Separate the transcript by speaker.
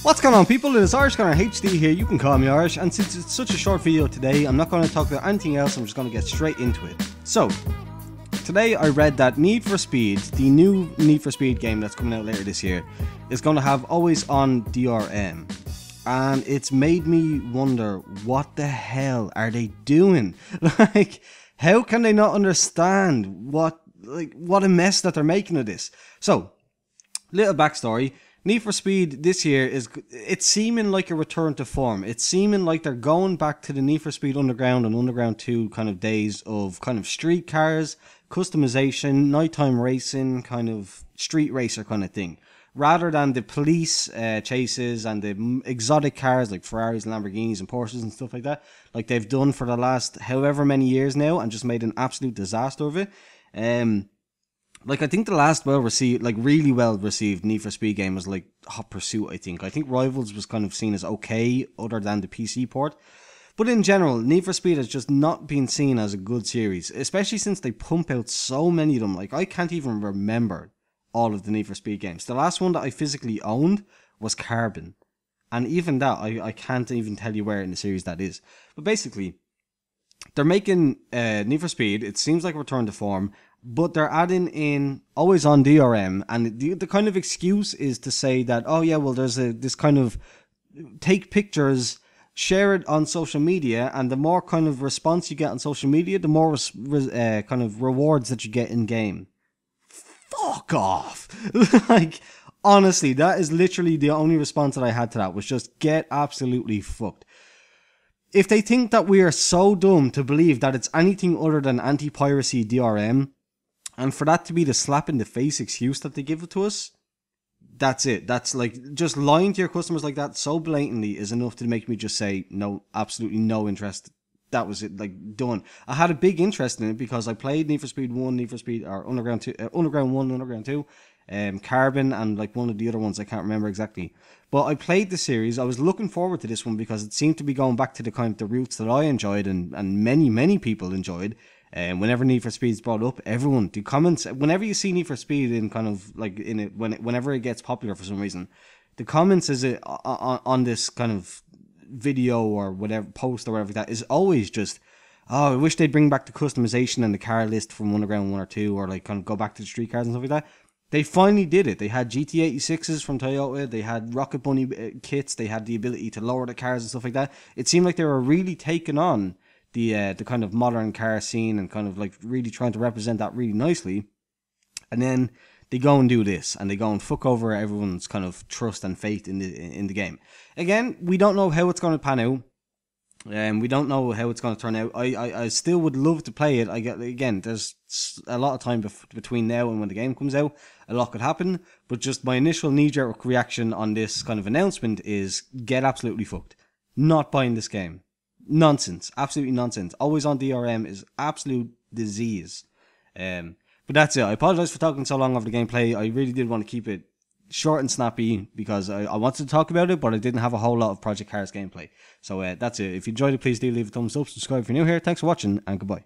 Speaker 1: What's going on, people? It is Irish Gunner HD here. You can call me Irish, and since it's such a short video today, I'm not going to talk about anything else. I'm just going to get straight into it. So, today I read that Need for Speed, the new Need for Speed game that's coming out later this year, is going to have Always On DRM. And it's made me wonder, what the hell are they doing? Like, how can they not understand what a mess that they're making of this? So, little backstory. Need for Speed this year it's seeming like a return to form. It's seeming like they're going back to the Need for Speed Underground and Underground 2 kind of days of kind of street cars, customization, nighttime racing, kind of street racer kind of thing. Rather than the police chases and the exotic cars like Ferraris, Lamborghinis and Porsches and stuff like that, like they've done for the last however many years now and just made an absolute disaster of it. Like, I think the last really well received Need for Speed game was like Hot Pursuit, I think. I think Rivals was kind of seen as okay, other than the PC port. But in general, Need for Speed has just not been seen as a good series, especially since they pump out so many of them. Like, I can't even remember all of the Need for Speed games. The last one that I physically owned was Carbon. And even that, I can't even tell you where in the series that is. But basically, they're making Need for Speed. It seems like a return to form. But they're adding in Always On DRM, and the kind of excuse is to say that, oh yeah, well there's this kind of take pictures, share it on social media, and the more kind of response you get on social media, the more kind of rewards that you get in game. Fuck off! Like, honestly, that is literally the only response that I had to that, was just get absolutely fucked. If they think that we are so dumb to believe that it's anything other than anti-piracy DRM, and for that to be the slap in the face excuse that they give it to us, that's it. That's like, just lying to your customers like that so blatantly is enough to make me just say, no, absolutely no interest. That was it, like, done. I had a big interest in it because I played Need for Speed 1, Need for Speed, or Underground 2, Underground 1, Underground 2, Carbon, and like one of the other ones, I can't remember exactly. But I played the series. I was looking forward to this one because it seemed to be going back to the kind of the roots that I enjoyed and many people enjoyed. Whenever Need for Speed is brought up, everyone, the comments, whenever you see Need for Speed in kind of like in it, whenever it gets popular for some reason, the comments is it on this kind of video or whatever, post or whatever that is always just, oh, I wish they'd bring back the customization and the car list from Underground 1 or 2, or like kind of go back to the street cars and stuff like that. They finally did it. They had GT86s from Toyota, they had Rocket Bunny kits, they had the ability to lower the cars and stuff like that. It seemed like they were really taking on the kind of modern car scene and kind of like really trying to represent that really nicely. And then they go and do this, and they go and fuck over everyone's kind of trust and faith in the game. Again, we don't know how it's going to pan out. We don't know how it's going to turn out. I still would love to play it. Again, there's a lot of time between now and when the game comes out. A lot could happen, but just my initial knee-jerk reaction on this kind of announcement is get absolutely fucked. Not buying this game. Nonsense. Absolutely nonsense. Always On DRM is absolute disease. But that's it. I apologize for talking so long over the gameplay. I really did want to keep it short and snappy because I wanted to talk about it, but I didn't have a whole lot of Project Cars gameplay. So that's it. If you enjoyed it, please do leave a thumbs up, subscribe if you're new here. Thanks for watching, and goodbye.